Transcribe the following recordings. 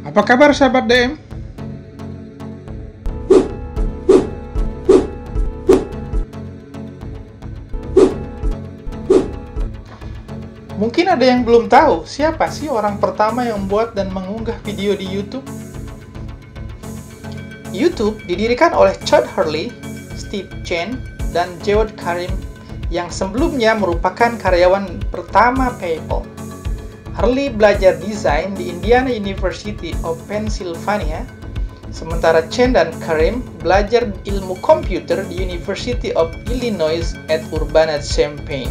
Apa kabar sahabat DM? Mungkin ada yang belum tahu siapa sih orang pertama yang membuat dan mengunggah video di YouTube? YouTube didirikan oleh Chad Hurley, Steve Chen, dan Jawed Karim yang sebelumnya merupakan karyawan pertama PayPal. Hurley belajar desain di Indiana University of Pennsylvania, sementara Chen dan Karim belajar ilmu komputer di University of Illinois at Urbana-Champaign.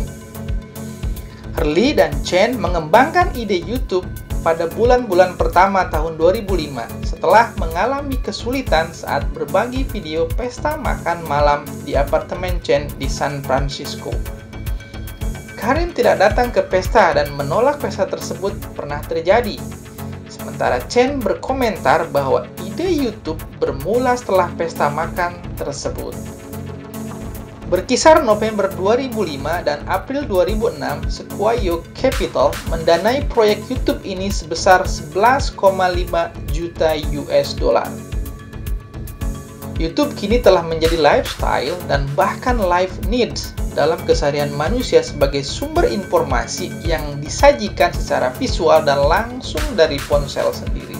Hurley dan Chen mengembangkan ide YouTube pada bulan-bulan pertama tahun 2005 setelah mengalami kesulitan saat berbagi video pesta makan malam di apartemen Chen di San Francisco. Karim tidak datang ke pesta dan menolak pesta tersebut pernah terjadi. Sementara Chen berkomentar bahwa ide YouTube bermula setelah pesta makan tersebut. Berkisar November 2005 dan April 2006, Sequoia Capital mendanai proyek YouTube ini sebesar 11,5 juta US dollar. YouTube kini telah menjadi lifestyle dan bahkan life needs dalam keseharian manusia sebagai sumber informasi yang disajikan secara visual dan langsung dari ponsel sendiri.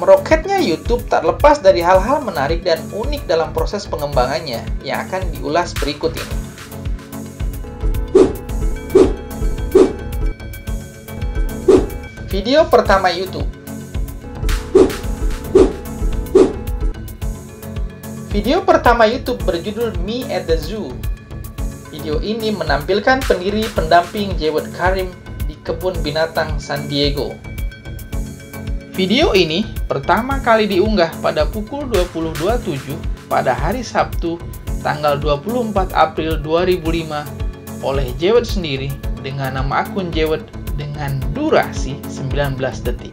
Meroketnya YouTube tak lepas dari hal-hal menarik dan unik dalam proses pengembangannya yang akan diulas berikut ini. Video pertama YouTube. Video pertama YouTube berjudul Me at the Zoo. Video ini menampilkan pendiri pendamping Jawed Karim di kebun binatang San Diego. Video ini pertama kali diunggah pada pukul 20.27 pada hari Sabtu, tanggal 24 April 2005 oleh Jawed sendiri dengan nama akun Jawed dengan durasi 19 detik.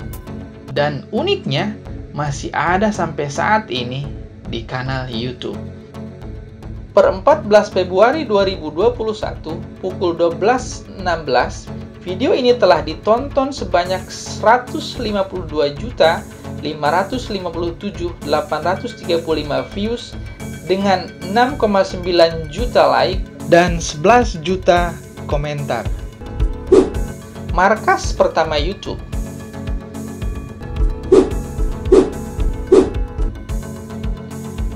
Dan uniknya, masih ada sampai saat ini di kanal YouTube. Per 14 Februari 2021 pukul 12.16, video ini telah ditonton sebanyak 152.557.835 views dengan 6,9 juta like dan 11 juta komentar. Markas pertama YouTube.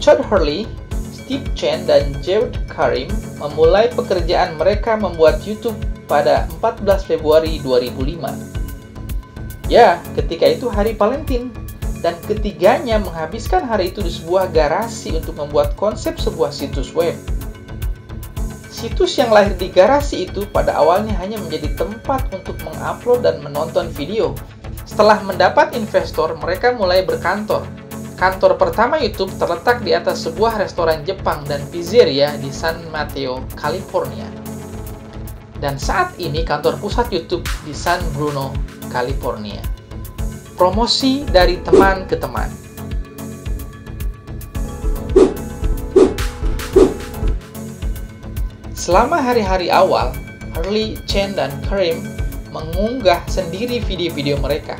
Chad Hurley, Steve Chen, dan Jawed Karim memulai pekerjaan mereka membuat YouTube pada 14 Februari 2005. Ya, ketika itu hari Valentine, dan ketiganya menghabiskan hari itu di sebuah garasi untuk membuat konsep sebuah situs web. Situs yang lahir di garasi itu pada awalnya hanya menjadi tempat untuk mengupload dan menonton video. Setelah mendapat investor, mereka mulai berkantor. Kantor pertama YouTube terletak di atas sebuah restoran Jepang dan pizzeria di San Mateo, California. Dan saat ini kantor pusat YouTube di San Bruno, California. Promosi dari teman ke teman. Selama hari-hari awal, Hurley, Chen, dan Karim mengunggah sendiri video-video mereka.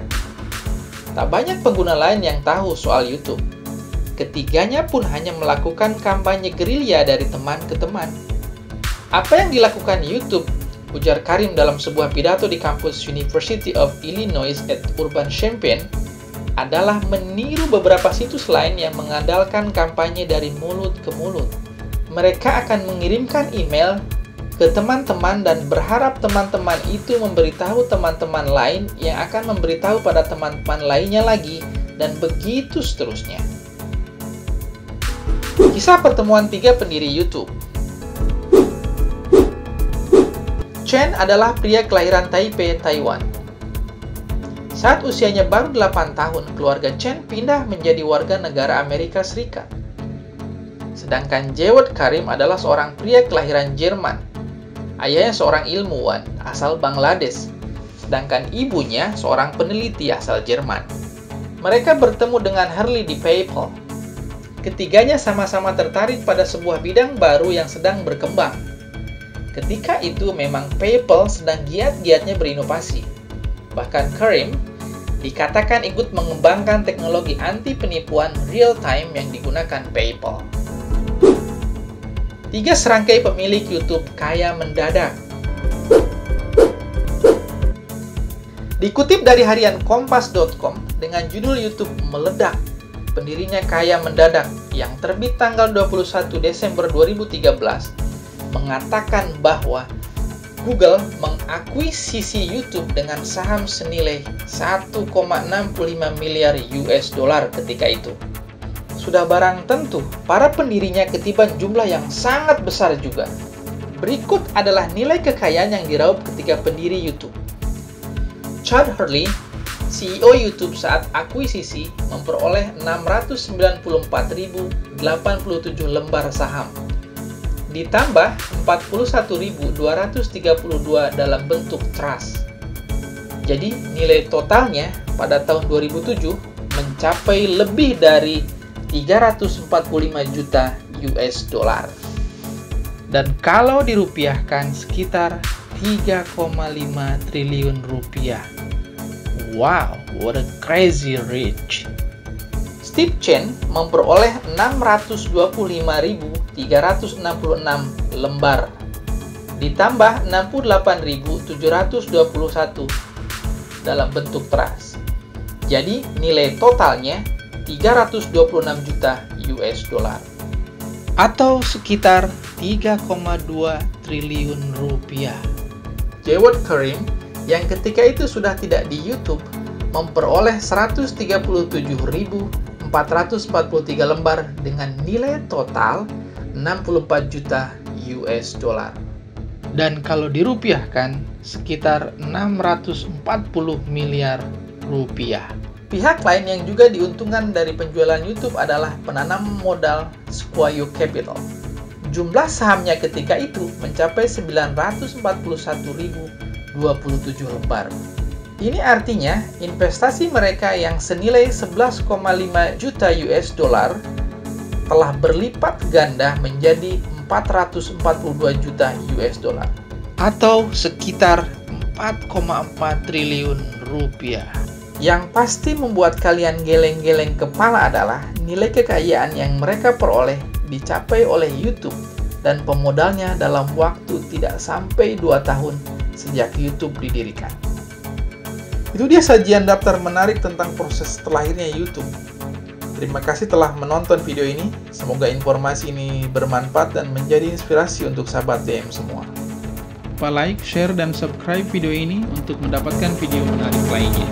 Tak banyak pengguna lain yang tahu soal YouTube. Ketiganya pun hanya melakukan kampanye gerilya dari teman ke teman. Apa yang dilakukan YouTube, ujar Karim dalam sebuah pidato di kampus University of Illinois at Urbana-Champaign, adalah meniru beberapa situs lain yang mengandalkan kampanye dari mulut ke mulut. Mereka akan mengirimkan email ke teman-teman dan berharap teman-teman itu memberitahu teman-teman lain yang akan memberitahu pada teman-teman lainnya lagi, dan begitu seterusnya. Kisah pertemuan tiga pendiri YouTube. Chen adalah pria kelahiran Taipei, Taiwan. Saat usianya baru 8 tahun, keluarga Chen pindah menjadi warga negara Amerika Serikat. Sedangkan Jawed Karim adalah seorang pria kelahiran Jerman. Ayahnya seorang ilmuwan asal Bangladesh, sedangkan ibunya seorang peneliti asal Jerman. Mereka bertemu dengan Hurley di PayPal. Ketiganya sama-sama tertarik pada sebuah bidang baru yang sedang berkembang. Ketika itu memang PayPal sedang giat-giatnya berinovasi. Bahkan Karim dikatakan ikut mengembangkan teknologi anti penipuan real-time yang digunakan PayPal. 3 serangkai pemilik YouTube kaya mendadak. Dikutip dari harian Kompas.com dengan judul YouTube Meledak, pendirinya kaya mendadak yang terbit tanggal 21 Desember 2013 mengatakan bahwa Google mengakuisisi YouTube dengan saham senilai 1,65 miliar US dollar ketika itu. Sudah barang tentu, para pendirinya ketiban jumlah yang sangat besar juga. Berikut adalah nilai kekayaan yang diraup ketiga pendiri YouTube. Chad Hurley, CEO YouTube saat akuisisi, memperoleh 694.087 lembar saham, ditambah 41.232 dalam bentuk trust. Jadi nilai totalnya pada tahun 2007 mencapai lebih dari 345 juta US dollar. Dan kalau dirupiahkan sekitar 3,5 triliun rupiah. Wow, what a crazy rich. Steve Chen memperoleh 625.366 lembar, ditambah 68.721 dalam bentuk trust. Jadi nilai totalnya 326 juta US dollar. Atau sekitar 3,2 triliun rupiah. Jawad Karim yang ketika itu sudah tidak di YouTube memperoleh 137.443 lembar dengan nilai total 64 juta US dollar. Dan kalau dirupiahkan sekitar 640 miliar rupiah. Pihak lain yang juga diuntungkan dari penjualan YouTube adalah penanam modal Squayo Capital. Jumlah sahamnya ketika itu mencapai 941.027 lembar. Ini artinya investasi mereka yang senilai 11,5 juta US dollar telah berlipat ganda menjadi 442 juta US dollar atau sekitar 4,4 triliun rupiah. Yang pasti membuat kalian geleng-geleng kepala adalah nilai kekayaan yang mereka peroleh dicapai oleh YouTube dan pemodalnya dalam waktu tidak sampai 2 tahun sejak YouTube didirikan. Itu dia sajian daftar menarik tentang proses terlahirnya YouTube. Terima kasih telah menonton video ini. Semoga informasi ini bermanfaat dan menjadi inspirasi untuk sahabat DM semua. Lupa like, share, dan subscribe video ini untuk mendapatkan video menarik lainnya.